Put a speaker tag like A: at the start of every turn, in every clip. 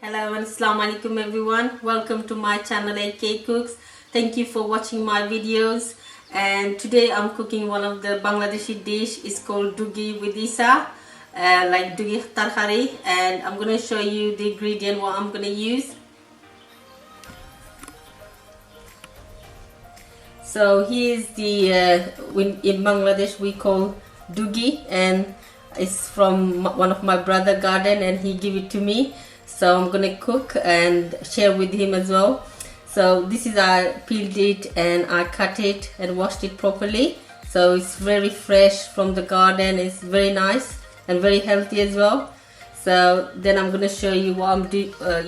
A: Hello and assalamu alaikum everyone. Welcome to my channel AK Cooks. Thank you for watching my videos. And today I'm cooking one of the Bangladeshi dish. It's called Doogi with Isa, like Doogi tarhari. And I'm gonna show you the ingredient what I'm gonna use. So here's the in Bangladesh we call Doogi, and it's from one of my brother garden, and he gave it to me. So I'm gonna cook and share with him as well. So this is, I peeled it and I cut it and washed it properly. So it's very fresh from the garden. It's very nice and very healthy as well. So then I'm gonna show you what I'm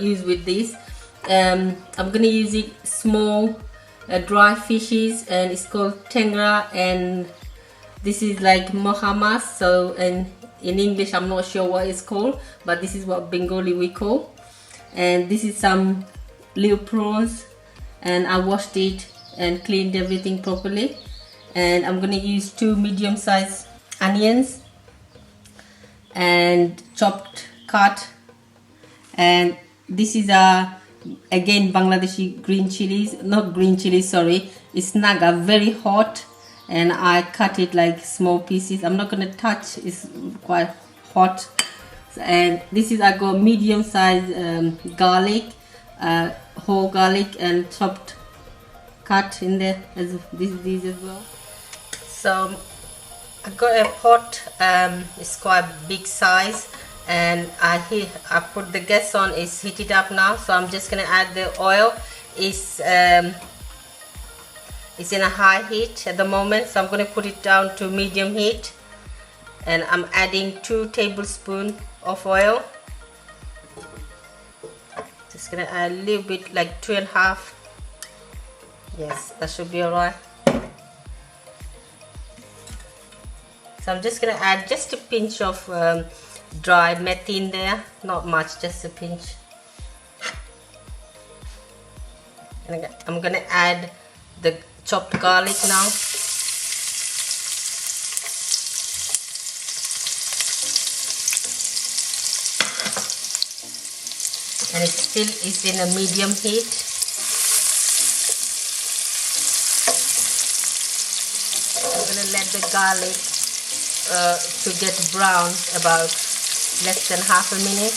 A: use with this. I'm gonna use it small dry fishes, and it's called tengra, and this is like mohamas. So and in English I'm not sure what it's called, but this is what Bengali we call. And this is some little prawns, and I washed it and cleaned everything properly. And I'm gonna use 2 medium-sized onions and chopped cut, and this is again Bangladeshi green chilies, not green chilies, sorry, it's naga, very hot, and I cut it like small pieces. I'm not gonna touch, it's quite hot. And this is, I got medium size garlic, whole garlic, and chopped cut in there as these as well. So I got a pot, it's quite big size, and I put the gas on, it's heated up now. So I'm just gonna add the oil. It's in a high heat at the moment, so I'm gonna put it down to medium heat, and I'm adding 2 tablespoons of oil. Just gonna add a little bit, like 2.5. Yes, that should be alright. So I'm just gonna add just a pinch of dry methi in there, not much, just a pinch. And I'm gonna add the chopped garlic now. And it still is in a medium heat. I'm gonna let the garlic to get brown about less than half a minute.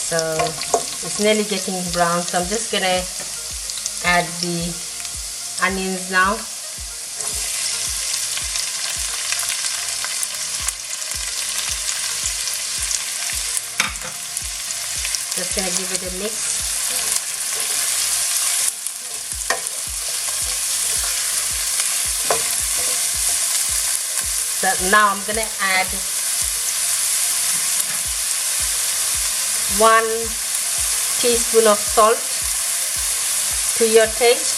A: So it's nearly getting brown, so I'm just gonna add the onions now. Just gonna give it a mix. So now I'm gonna add 1 teaspoon of salt to your taste,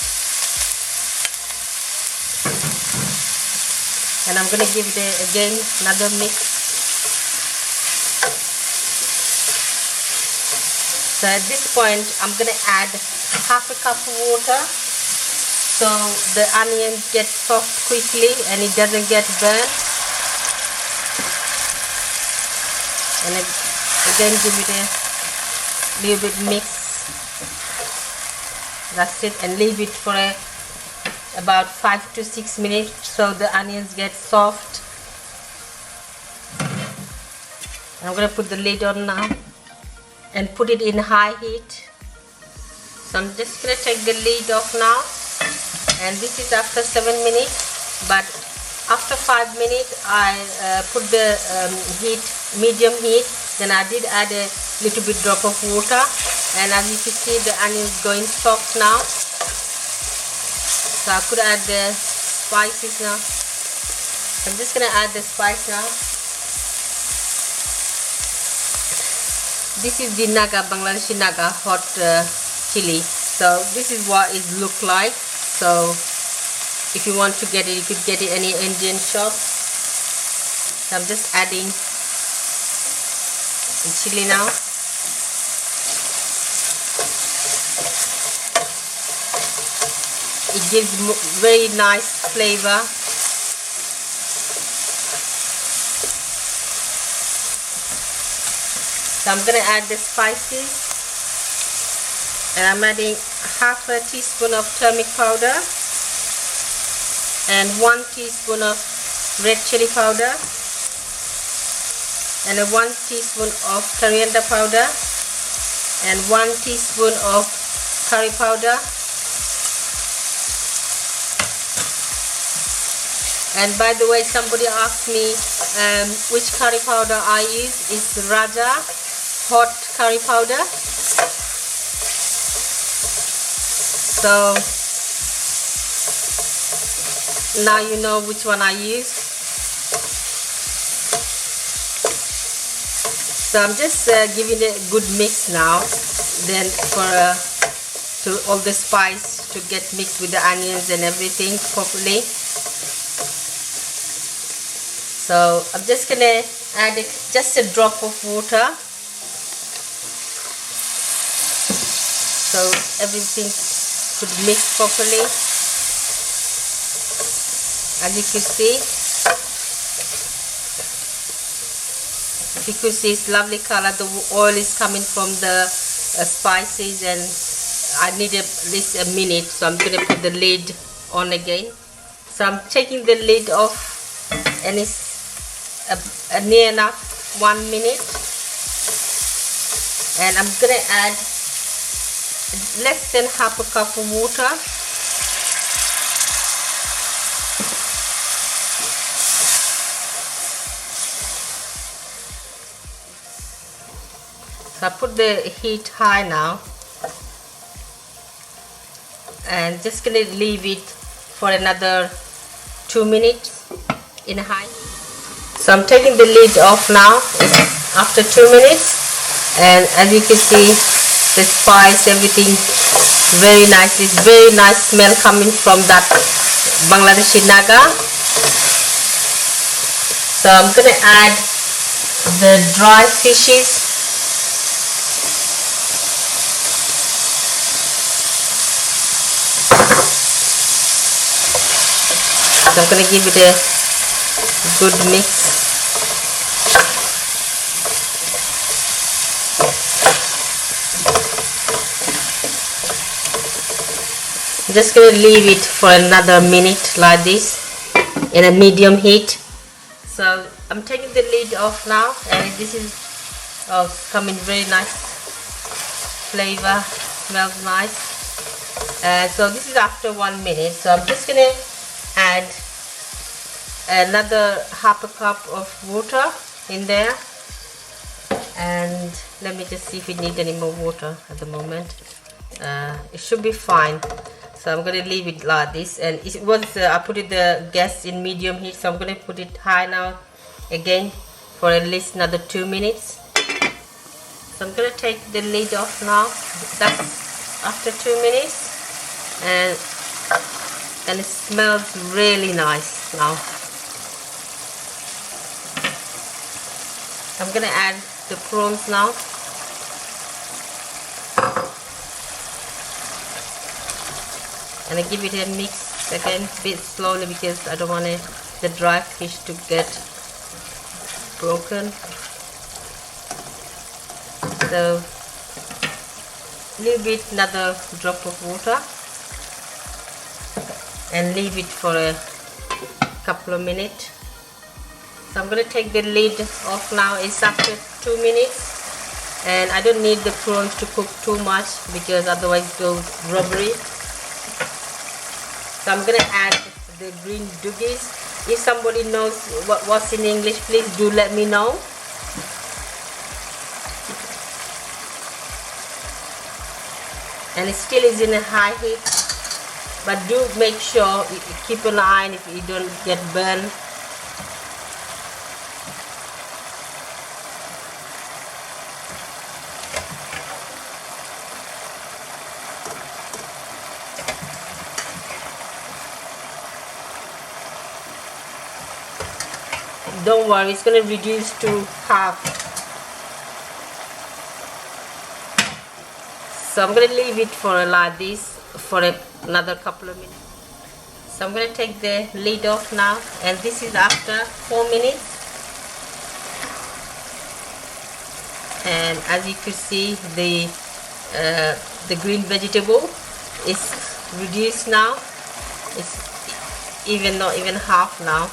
A: and I'm going to give it again another mix. So at this point I'm going to add half a cup of water, so the onion gets soft quickly and it doesn't get burnt. And again give it a little bit mix. That's it, and leave it for about 5 to 6 minutes so the onions get soft. I'm gonna put the lid on now and put it in high heat. So I'm just gonna take the lid off now, and this is after 7 minutes, but after 5 minutes I put the heat medium heat. Then I did add a little bit drop of water, and as you can see the onion is going soft now. So I could add the spices now. I'm just gonna add the spice now. This is the Naga, Bangladeshi Naga hot chili. So this is what it look like. So if you want to get it, you could get it any Indian shop. So I'm just adding chili now. It gives very nice flavor. So I'm gonna add the spices, and I'm adding half a teaspoon of turmeric powder and 1 teaspoon of red chili powder and 1 teaspoon of coriander powder and 1 teaspoon of curry powder. And by the way, somebody asked me which curry powder I use. It's Raja hot curry powder. So now you know which one I use. So I'm just giving it a good mix now, then to all the spice to get mixed with the onions and everything properly. So I'm just gonna add just a drop of water, so everything could mix properly. As you can see, it's lovely color. The oil is coming from the spices, and I need at least a minute, so I'm gonna put the lid on again. So I'm taking the lid off, and it's near enough 1 minute, and I'm gonna add less than half a cup of water. So I put the heat high now, and just gonna leave it for another 2 minutes in high. So I'm taking the lid off now. It's after 2 minutes, and as you can see, the spice, everything very nice. It's very nice smell coming from that Bangladeshi naga. So I'm gonna add the dry fishes. So I'm gonna give it a good mix. I'm just going to leave it for another minute like this in a medium heat. So I'm taking the lid off now, and this is coming very nice flavor, smells nice. So this is after 1 minute. So I'm just going to add another half a cup of water in there, and let me just see if it needs any more water at the moment. It should be fine. So I'm going to leave it like this, and it was I put the gas in medium heat, so I'm going to put it high now again for at least another 2 minutes. So I'm going to take the lid off now. That's after 2 minutes, and it smells really nice now. I'm going to add the prawns now. And I give it a mix again, a bit slowly, because I don't want the dry fish to get broken. So a little bit, another drop of water, and leave it for a couple of minutes. So I'm going to take the lid off now. It's after 2 minutes, and I don't need the prawns to cook too much, because otherwise it goes rubbery. So I'm going to add the green doogies. If somebody knows what's in English, please do let me know. And it still is in a high heat, but do make sure you keep an eye if you don't get burned. Don't worry, it's going to reduce to half. So I'm going to leave it for like this for another couple of minutes. So I'm going to take the lid off now, and this is after 4 minutes. And as you can see, the green vegetable is reduced now. It's not even half now.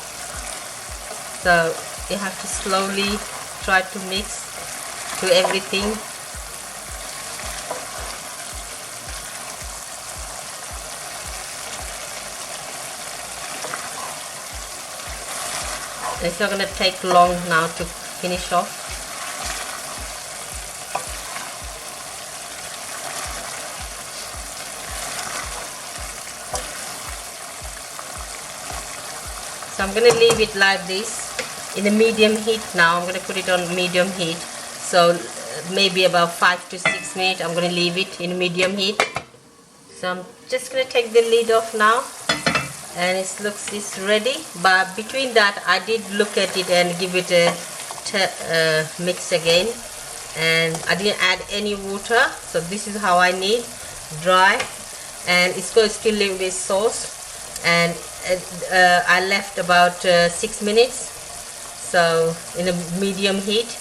A: So you have to slowly try to mix to everything. It's not going to take long now to finish off. So I'm going to leave it like this in a medium heat now. I'm going to put it on medium heat. So maybe about 5 to 6 minutes I'm going to leave it in medium heat. So I'm just going to take the lid off now. And it's ready. But between that I did look at it and give it a mix again. And I didn't add any water. So this is how I need. Dry. And it's going to still leave this sauce. And I left about 6 minutes, so in a medium heat,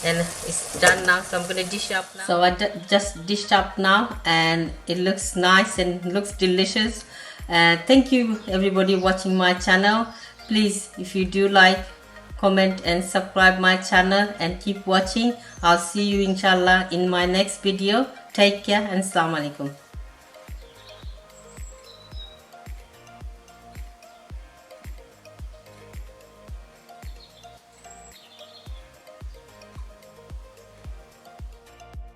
A: and it's done now. So I'm going to dish up now. So I just dished up now, and it looks nice and looks delicious. Thank you everybody watching my channel. Please, if you do like, comment and subscribe my channel and keep watching. I'll see you inshallah in my next video. Take care and Assalamu alaikum.